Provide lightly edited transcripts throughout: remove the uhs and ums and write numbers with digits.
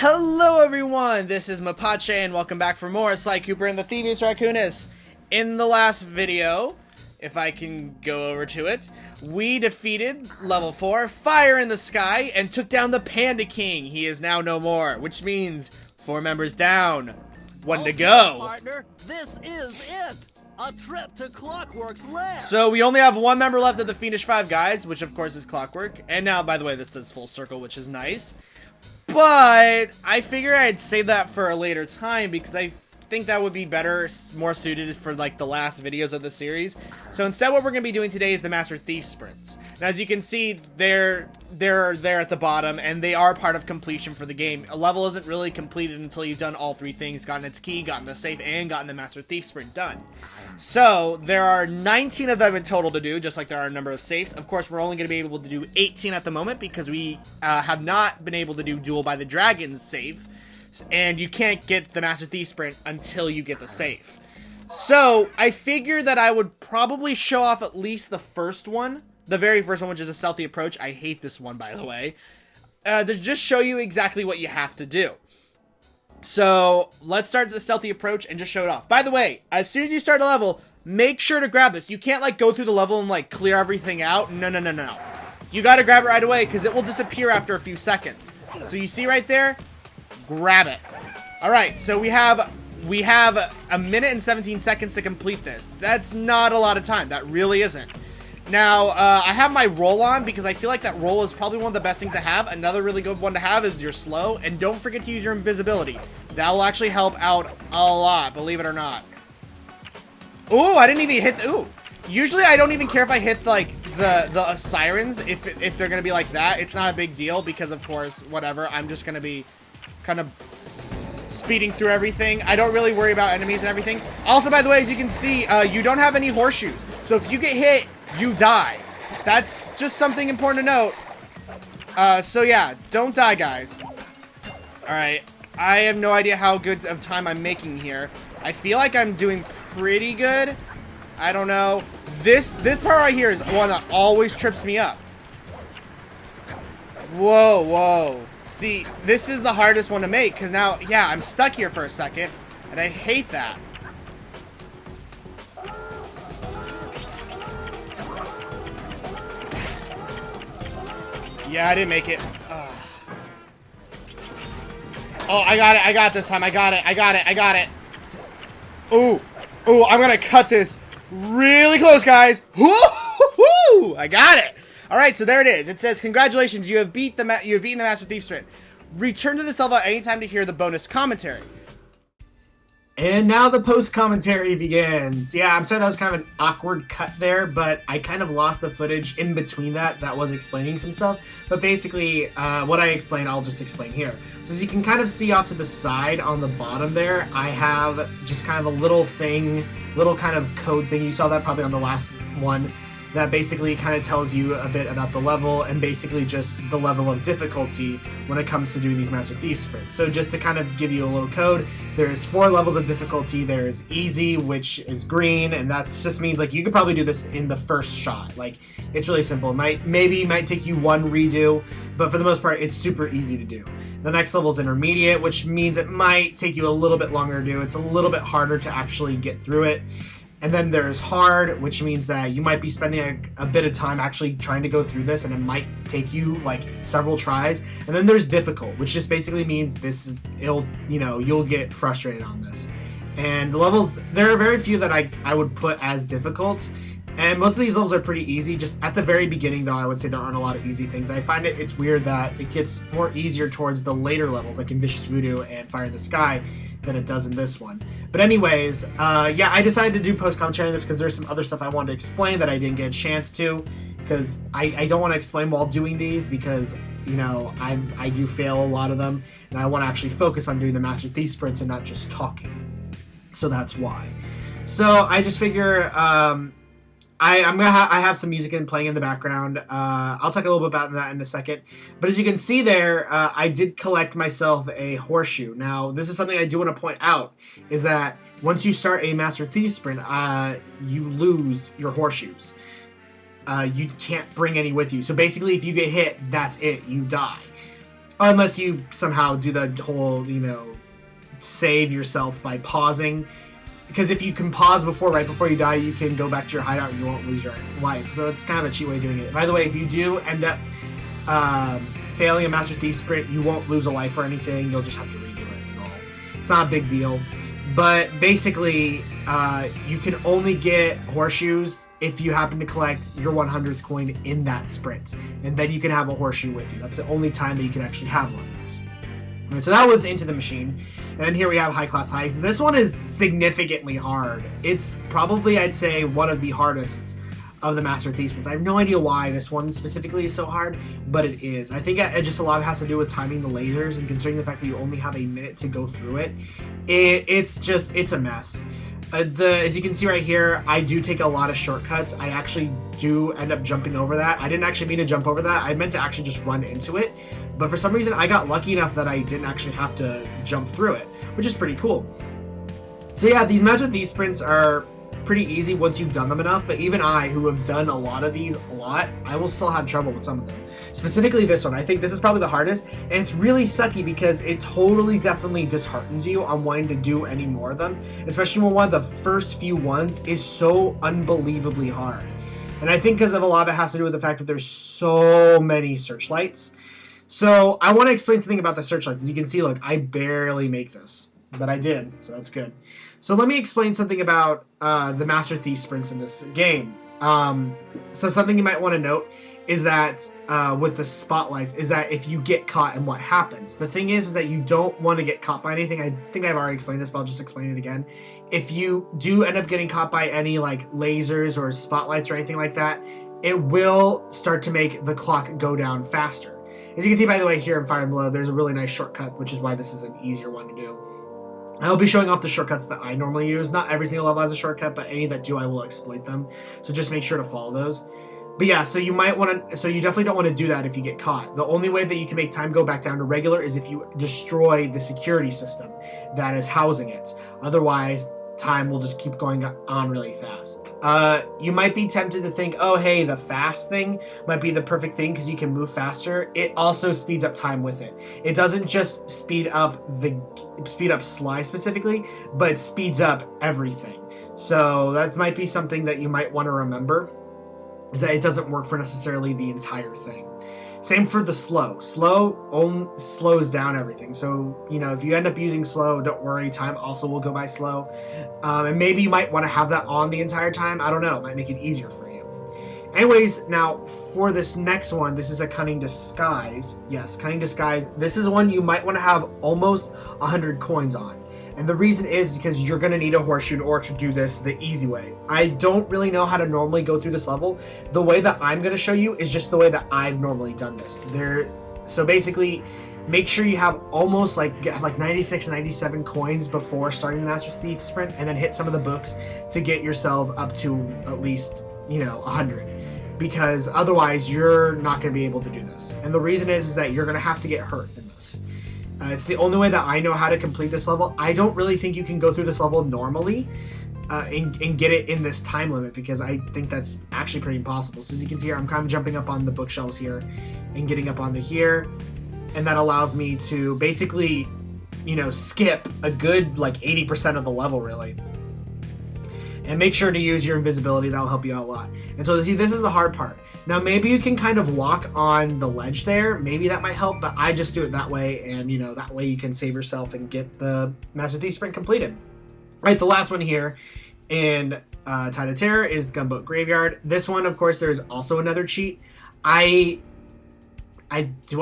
Hello everyone, this is Mapache and welcome back for more Sly Cooper and the Thievius Raccoonus. In the last video, if I can go over to it, we defeated level 4, Fire in the Sky, and took down the Panda King. He is now no more, which means 4 members down. One to go. Partner, this is it. A trip to Clockwork's lair. So we only have 1 member left of the Fiendish 5 guys, which of course is Clockwork. And now, by the way, this does full circle, which is nice. But I figure I'd save that for a later time because I think that would be better, more suited for like the last videos of the series. So instead what we're going to be doing today is the Master Thief sprints. And as you can see, they're there at the bottom and they are part of completion for the game. A level isn't really completed until you've done all 3 things, gotten its key, gotten the safe, and gotten the Master Thief sprint done. So there are 19 of them in total to do, just like there are a number of safes. Of course, we're only going to be able to do 18 at the moment because we have not been able to do Duel by the Dragons safe. And you can't get the Master Thief sprint until you get the safe. So I figured that I would probably show off at least the first one. The very first one, which is a stealthy approach. I hate this one, by the way. To just show you exactly what you have to do. So let's start the stealthy approach and just show it off. By the way, as soon as you start a level, make sure to grab this. You can't like go through the level and like clear everything out. No. You got to grab it right away because it will disappear after a few seconds. So you see right there? Grab it. All right, so we have a minute and 17 seconds to complete this. That's not a lot of time. That really isn't. Now, I have my roll on because I feel like that roll is probably one of the best things to have. Another really good one to have is your slow, and don't forget to use your invisibility. That will actually help out a lot, believe it or not. Ooh, I didn't even hit the, ooh. Usually I don't even care if I hit like the sirens if they're gonna be like that. It's not a big deal because of course, whatever, I'm just gonna be kind of speeding through everything. I don't really worry about enemies and everything. Also, by the way, as you can see, you don't have any horseshoes. So if you get hit, you die. That's just something important to note. So yeah, don't die, guys. Alright, I have no idea how good of time I'm making here. I feel like I'm doing pretty good. I don't know. This part right here is one that always trips me up. Whoa. See, this is the hardest one to make, because now, yeah, I'm stuck here for a second, and I hate that. Yeah, I didn't make it. Oh, I got it. I got this time. I got it. Ooh, I'm gonna cut this really close, guys. Woo-hoo-hoo! I got it. All right, so there it is. It says, congratulations, you have beaten the Master Thief sprint. Return to this level at any time to hear the bonus commentary. And now the post-commentary begins. Yeah, I'm sorry that was kind of an awkward cut there, but I kind of lost the footage in between that was explaining some stuff. But basically, what I explained, I'll just explain here. So as you can kind of see off to the side on the bottom there, I have just kind of a little kind of code thing. You saw that probably on the last one. That basically kind of tells you a bit about the level and basically just the level of difficulty when it comes to doing these Master Thief sprints. So just to kind of give you a little code, there's 4 levels of difficulty. There's easy, which is green, and that just means like you could probably do this in the first shot. Like it's really simple. It might take you 1 redo, but for the most part, it's super easy to do. The next level is intermediate, which means it might take you a little bit longer to do. It's a little bit harder to actually get through it. And then there's hard, which means that you might be spending a bit of time actually trying to go through this, and it might take you like several tries. And then there's difficult, which just basically means you'll get frustrated on this. And the levels, there are very few that I would put as difficult. And most of these levels are pretty easy. Just at the very beginning, though, I would say there aren't a lot of easy things. I find it's weird that it gets more easier towards the later levels, like in Vicious Voodoo and Fire in the Sky, than it does in this one. But anyways, yeah, I decided to do post-commentary on this because there's some other stuff I wanted to explain that I didn't get a chance to, because I don't want to explain while doing these because, you know, I do fail a lot of them, and I want to actually focus on doing the Master Thief sprints and not just talking. So that's why. So I just figure... I have some music playing in the background. I'll talk a little bit about that in a second. But as you can see there, I did collect myself a horseshoe. Now, this is something I do want to point out, is that once you start a Master Thief sprint, you lose your horseshoes. You can't bring any with you. So basically, if you get hit, that's it. You die. Unless you somehow do the whole, save yourself by pausing. Because if you can pause right before you die, you can go back to your hideout and you won't lose your life. So it's kind of a cheat way of doing it. By the way, if you do end up failing a Master Thief sprint, you won't lose a life or anything. You'll just have to redo it, is all. It's not a big deal. But basically, you can only get horseshoes if you happen to collect your 100th coin in that sprint. And then you can have a horseshoe with you. That's the only time that you can actually have one of those. All right, so that was Into the Machine. And then here we have High Class Heist. This one is significantly hard. It's probably, I'd say, one of the hardest of the Master Thief sprints. I have no idea why this one specifically is so hard, but it is. I think it just a lot has to do with timing the lasers, and considering the fact that you only have a minute to go through it, it's a mess. As you can see right here, I do take a lot of shortcuts. I actually do end up jumping over that. I didn't actually mean to jump over that. I meant to actually just run into it, but for some reason I got lucky enough that I didn't actually have to jump through it, which is pretty cool. So yeah, these Master Thief sprints are pretty easy once you've done them enough, but even I, who have done a lot of these I will still have trouble with some of them. Specifically this one, I think this is probably the hardest, and it's really sucky because it definitely disheartens you on wanting to do any more of them, especially when one of the first few ones is so unbelievably hard. And I think because of a lot of it has to do with the fact that there's so many searchlights. So I want to explain something about the searchlights. As you can see, look, I barely make this, but I did, so that's good. So let me explain something about the Master Thief sprints in this game. So something you might want to note is that with the spotlights is that if you get caught and what happens. The thing is that you don't want to get caught by anything. I think I've already explained this, but I'll just explain it again. If you do end up getting caught by any like lasers or spotlights or anything like that, it will start to make the clock go down faster. As you can see, by the way, here in Fire and Below, there's a really nice shortcut, which is why this is an easier one to do. I'll be showing off the shortcuts that I normally use. Not every single level has a shortcut, but any that do, I will exploit them. So just make sure to follow those. But yeah, so you definitely don't want to do that if you get caught. The only way that you can make time go back down to regular is if you destroy the security system that is housing it. Otherwise, time will just keep going on really fast. You might be tempted to think, oh hey, the fast thing might be the perfect thing because you can move faster. It also speeds up time with it. It doesn't just speed up Sly specifically, but it speeds up everything. So that might be something that you might want to remember, is that it doesn't work for necessarily the entire thing. Same for the slow. Slow slows down everything. So, if you end up using slow, don't worry. Time also will go by slow. And maybe you might want to have that on the entire time. I don't know. It might make it easier for you. Anyways, now for this next one, this is a Cunning Disguise. Yes, Cunning Disguise. This is one you might want to have almost 100 coins on. And the reason is because you're going to need a horseshoe in order to do this the easy way. I don't really know how to normally go through this level. The way that I'm going to show you is just the way that I've normally done this. So basically, make sure you have almost like 96, 97 coins before starting the Master Thief sprint, and then hit some of the books to get yourself up to at least, 100. Because otherwise, you're not going to be able to do this. And the reason is that you're going to have to get hurt in this. It's the only way that I know how to complete this level. I don't really think you can go through this level normally and get it in this time limit, because I think that's actually pretty impossible. So as you can see here, I'm kind of jumping up on the bookshelves here and getting up onto here. And that allows me to basically, skip a good 80% of the level, really. And make sure to use your invisibility. That'll help you out a lot. And so see, this is the hard part. Now, maybe you can kind of walk on the ledge there. Maybe that might help, but I just do it that way. And, that way you can save yourself and get the Master Thief sprint completed. All right, the last one here in Tide of Terror is Gumbo Graveyard. This one, of course, there's also another cheat. Do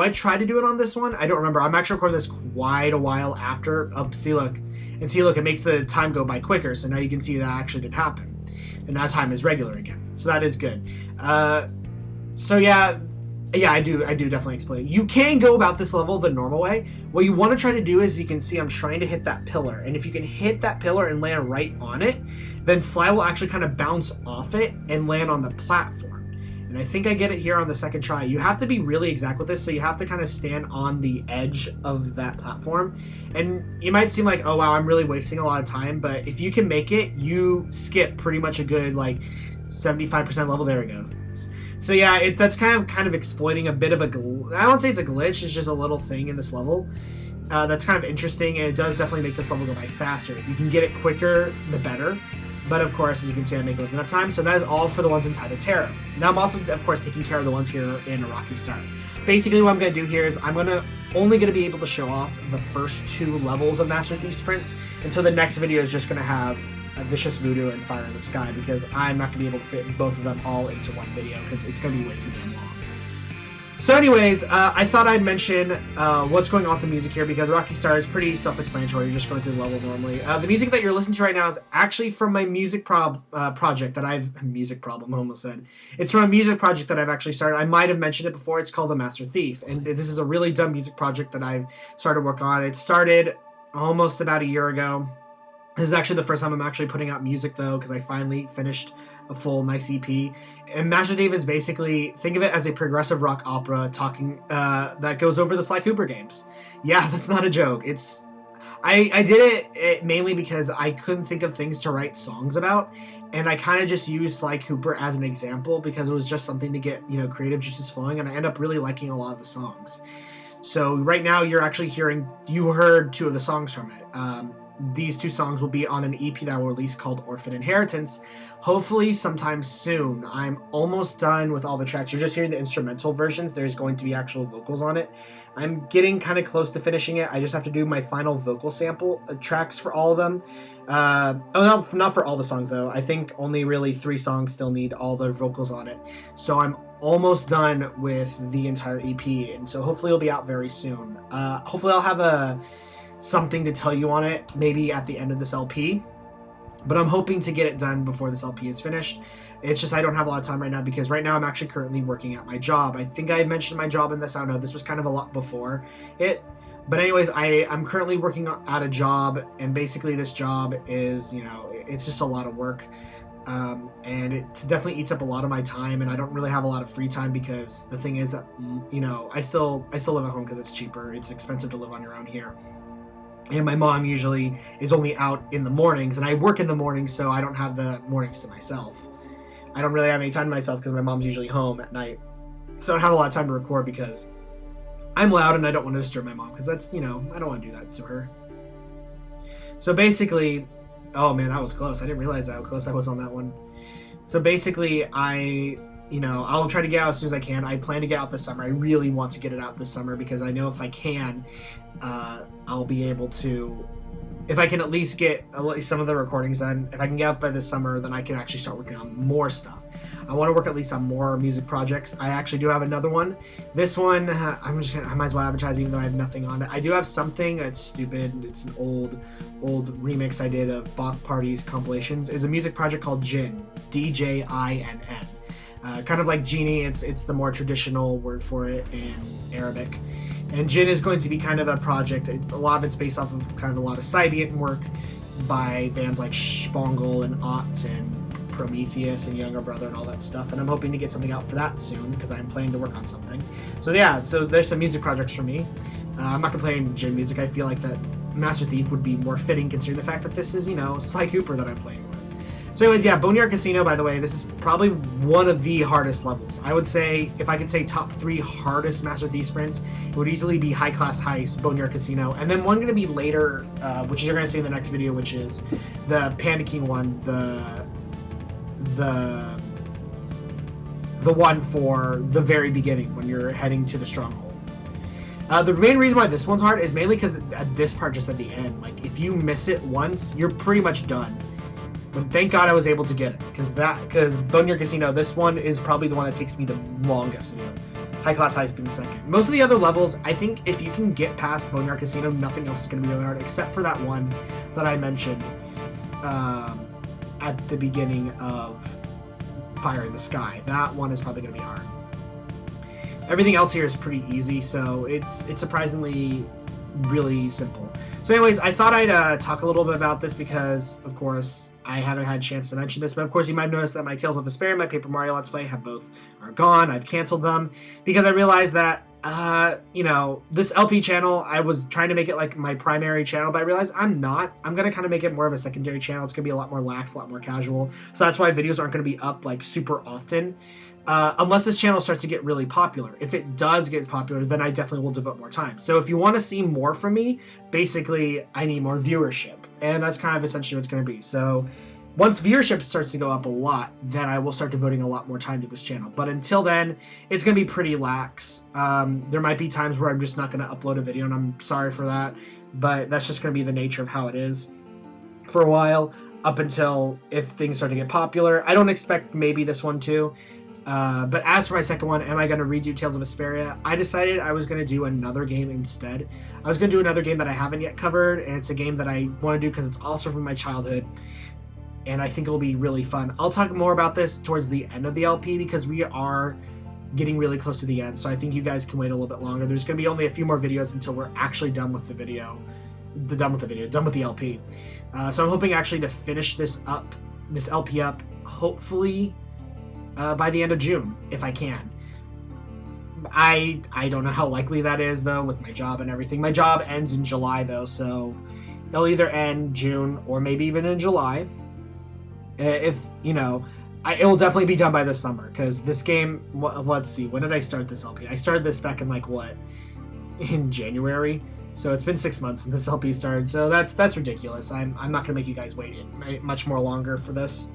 I try to do it on this one? I don't remember. I'm actually recording this quite a while after. Oh, see, look, it makes the time go by quicker. So now you can see that actually did happen. And now time is regular again. So that is good. So yeah, I do definitely explain. You can go about this level the normal way. What you want to try to do is, you can see I'm trying to hit that pillar. And if you can hit that pillar and land right on it, then Sly will actually kind of bounce off it and land on the platform. And I think I get it here on the second try. You have to be really exact with this, so you have to kind of stand on the edge of that platform. And you might seem like, oh wow, I'm really wasting a lot of time, but if you can make it, you skip pretty much a good 75% level. There we go. So yeah, that's kind of exploiting a bit of I won't say it's a glitch, it's just a little thing in this level. That's kind of interesting, and it does definitely make this level go by faster. If you can get it quicker, the better. But of course, as you can see, I'm making with enough time, so that is all for the ones in Tide of Terror. Now I'm also, of course, taking care of the ones here in A Rocky Start. Basically, what I'm going to do here is I'm only going to be able to show off the first 2 levels of Master Thief Sprints, and so the next video is just going to have a Vicious Voodoo and Fire in the Sky, because I'm not going to be able to fit both of them all into one video, because it's going to be way too damn long. So anyways, I thought I'd mention what's going on with the music here, because Rocky Star is pretty self-explanatory. You're just going through the level normally. The music that you're listening to right now is actually from my music project that I've... Music problem, I almost said. It's from a music project that I've actually started. I might have mentioned it before. It's called The Master Thief, and this is a really dumb music project that I've started work on. It started almost about a year ago. This is actually the first time I'm actually putting out music, though, because I finally finished a full nice EP. And Master Thief is basically, think of it as a progressive rock opera talking that goes over the Sly Cooper games. Yeah, that's not a joke. I did it mainly because I couldn't think of things to write songs about, and I kind of just used Sly Cooper as an example because it was just something to get, creative juices flowing, and I end up really liking a lot of the songs. So right now you're actually you heard 2 of the songs from it. These 2 songs will be on an EP that will release called Orphan Inheritance, hopefully sometime soon. I'm almost done with all the tracks. You're just hearing the instrumental versions. There's going to be actual vocals on it. I'm getting kind of close to finishing it. I just have to do my final vocal sample tracks for all of them. No, not for all the songs, though. I think only really 3 songs still need all the vocals on it. So I'm almost done with the entire EP, and so hopefully it'll be out very soon. Hopefully I'll have something to tell you on it, maybe at the end of this LP, but I'm hoping to get it done before this LP is finished. It's just I don't have a lot of time right now, because right now I'm actually currently working at my job. I think I mentioned my job in this. I don't know, this was kind of a lot before it, but anyways, I'm currently working at a job, and basically this job is, it's just a lot of work, and it definitely eats up a lot of my time, and I don't really have a lot of free time, because the thing is that, I still live at home because it's cheaper. It's expensive to live on your own here. And my mom usually is only out in the mornings, and I work in the mornings, so I don't have the mornings to myself. I don't really have any time to myself because my mom's usually home at night. So I don't have a lot of time to record because I'm loud and I don't want to disturb my mom, because that's, I don't want to do that to her. So basically, oh man, that was close. I didn't realize how close I was on that one. So basically, I'll try to get out as soon as I can. I plan to get out this summer. I really want to get it out this summer, because I know if I can, I'll be able to, if I can at least get some of the recordings done, if I can get out by this summer, then I can actually start working on more stuff. I want to work at least on more music projects. I actually do have another one. This one, I might as well advertise even though I have nothing on it. I do have something that's stupid. It's an old remix I did of Bach Party's compilations. It's a music project called Jinn, D-J-I-N-N. Kind of like Genie, it's the more traditional word for it in Arabic. And Jinn is going to be kind of a project. A lot of it's based off of kind of a lot of Sybient work by bands like Spangle and Ott and Prometheus and Younger Brother and all that stuff. And I'm hoping to get something out for that soon, because I'm planning to work on something. So yeah, so there's some music projects for me. I'm not going to play any Jinn music. I feel like that Master Thief would be more fitting, considering the fact that this is, Sly Cooper that I'm playing with. So anyways, yeah, Boneyard Casino, by the way, this is probably one of the hardest levels. I would say, if I could say top 3 hardest Master Thief sprints, it would easily be High Class Heist, Boneyard Casino, and then one going to be later, which you're going to see in the next video, which is the Panda King one, the one for the very beginning, when you're heading to the Stronghold. The main reason why this one's hard is mainly because at this part, just at the end, like, if you miss it once, you're pretty much done. But thank God I was able to get it, because Boneyard Casino, this one is probably the one that takes me the longest to do. High Class Heist being second. Most of the other levels, I think if you can get past Boneyard Casino, nothing else is going to be really hard, except for that one that I mentioned at the beginning of Fire in the Sky. That one is probably going to be hard. Everything else here is pretty easy, so it's surprisingly really simple. So anyways, I thought I'd talk a little bit about this because, of course, I haven't had a chance to mention this, but of course you might notice that my Tales of Despair and my Paper Mario Let's Play are gone. I've canceled them because I realized that you know, this LP channel, I was trying to make it like my primary channel, but I realized I'm not. I'm going to kind of make it more of a secondary channel. It's going to be a lot more lax, a lot more casual. So that's why videos aren't going to be up like super often. Unless this channel starts to get really popular. If it does get popular, then I definitely will devote more time. So if you want to see more from me, basically I need more viewership. And that's kind of essentially what it's going to be. So once viewership starts to go up a lot, then I will start devoting a lot more time to this channel. But until then, it's going to be pretty lax. There might be times where I'm just not going to upload a video, and I'm sorry for that. But that's just going to be the nature of how it is for a while, up until if things start to get popular. I don't expect maybe this one too. But as for my second one, am I going to redo Tales of Vesperia? I decided I was going to do another game instead. I was going to do another game that I haven't yet covered, and it's a game that I want to do because it's also from my childhood. And I think it'll be really fun. I'll talk more about this towards the end of the LP because we are getting really close to the end. So I think you guys can wait a little bit longer. There's going to be only a few more videos until we're actually done with the video. Done with the LP. So I'm hoping actually to finish this LP up, hopefully by the end of June, if I can. I don't know how likely that is, though, with my job and everything. My job ends in July, though, so it'll either end June or maybe even in July. If, you know, it will definitely be done by this summer, because this game, let's see, when did I start this LP? I started this back in, like, what? In January? So it's been 6 months since this LP started, so that's ridiculous. I'm not going to make you guys wait much more longer for this.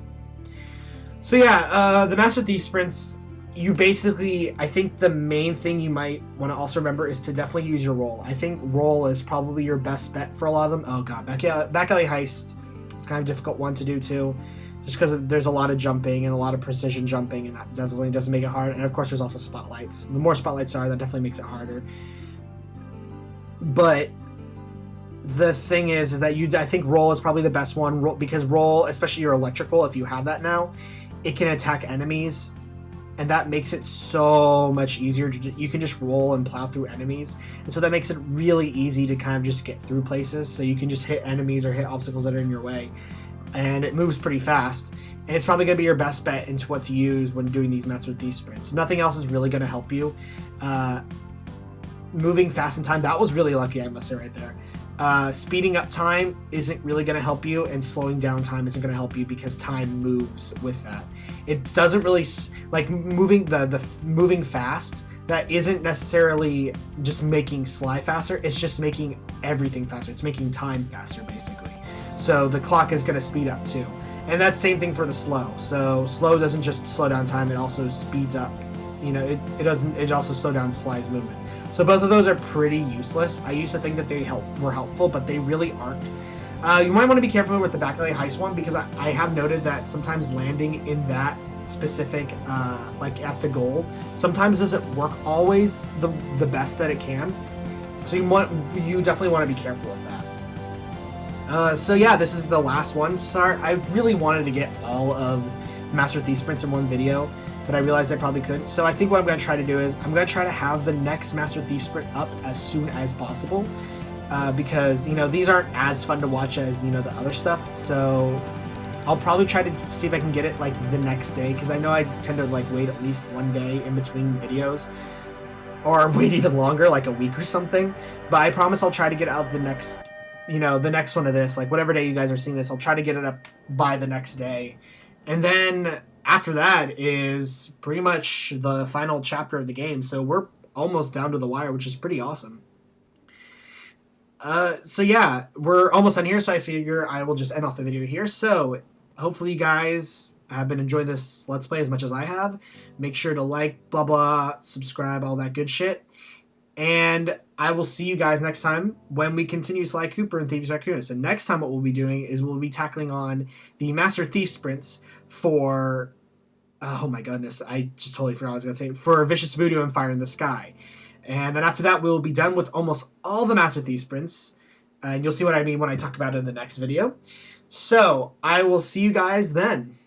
So yeah, the Master Thief sprints, you basically, I think the main thing you might want to also remember is to definitely use your roll. I think roll is probably your best bet for a lot of them. Oh god, back alley heist, it's kind of a difficult one to do too, just because there's a lot of jumping and a lot of precision jumping, and that definitely doesn't make it hard. And of course there's also spotlights. The more spotlights are, that definitely makes it harder. But the thing is that I think roll is probably the best one, because roll, especially your electrical, if you have that now, it can attack enemies, and that makes it so much easier. You can just roll and plow through enemies, and so that makes it really easy to kind of just get through places, so you can just hit enemies or hit obstacles that are in your way, and it moves pretty fast, and it's probably going to be your best bet into what to use when doing these Master Thief sprints. Nothing else is really going to help you. Moving fast in time, that was really lucky, I must say, right there. Speeding up time isn't really going to help you, and slowing down time isn't going to help you because time moves with that. It doesn't really, like, moving moving fast, that isn't necessarily just making Sly faster, it's just making everything faster. It's making time faster, basically. So the clock is going to speed up too. And that's the same thing for the slow. So slow doesn't just slow down time, it also speeds up. You know, it also slow down Sly's movement. So both of those are pretty useless. I used to think that they were helpful, but they really aren't. You might want to be careful with the back alley heist one, because I have noted that sometimes landing in that specific, like at the goal, sometimes doesn't work always the best that it can. So you definitely want to be careful with that. So yeah, this is the last one. Sorry, I really wanted to get all of Master Thief sprints in one video, but I realized I probably couldn't. So I think what I'm going to try to do is I'm going to try to have the next Master Thief sprint up as soon as possible, because, you know, these aren't as fun to watch as, you know, the other stuff. So I'll probably try to see if I can get it like the next day, because I know I tend to like wait at least one day in between videos, or wait even longer, like a week or something. But I promise I'll try to get out the next, you know, the next one of this, like whatever day you guys are seeing this, I'll try to get it up by the next day. And then after that is pretty much the final chapter of the game, so we're almost down to the wire, which is pretty awesome. So yeah, we're almost done here, so I figure I will just end off the video here. So hopefully you guys have been enjoying this Let's Play as much as I have. Make sure to like, blah blah, subscribe, all that good shit. And I will see you guys next time when we continue Sly Cooper and Thievius Raccoonus. And next time what we'll be doing is we'll be tackling on the Master Thief sprints for, oh my goodness, I just totally forgot what I was going to say, for Vicious Voodoo and Fire in the Sky. And then after that, we'll be done with almost all the Master Thief sprints. And you'll see what I mean when I talk about it in the next video. So, I will see you guys then.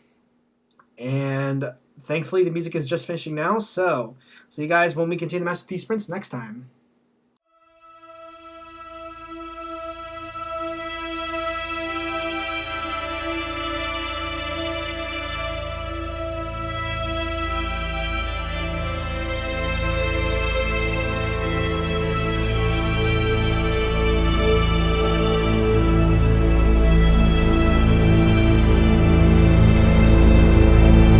And thankfully, the music is just finishing now. So, see you guys when we continue the Master Thief sprints next time.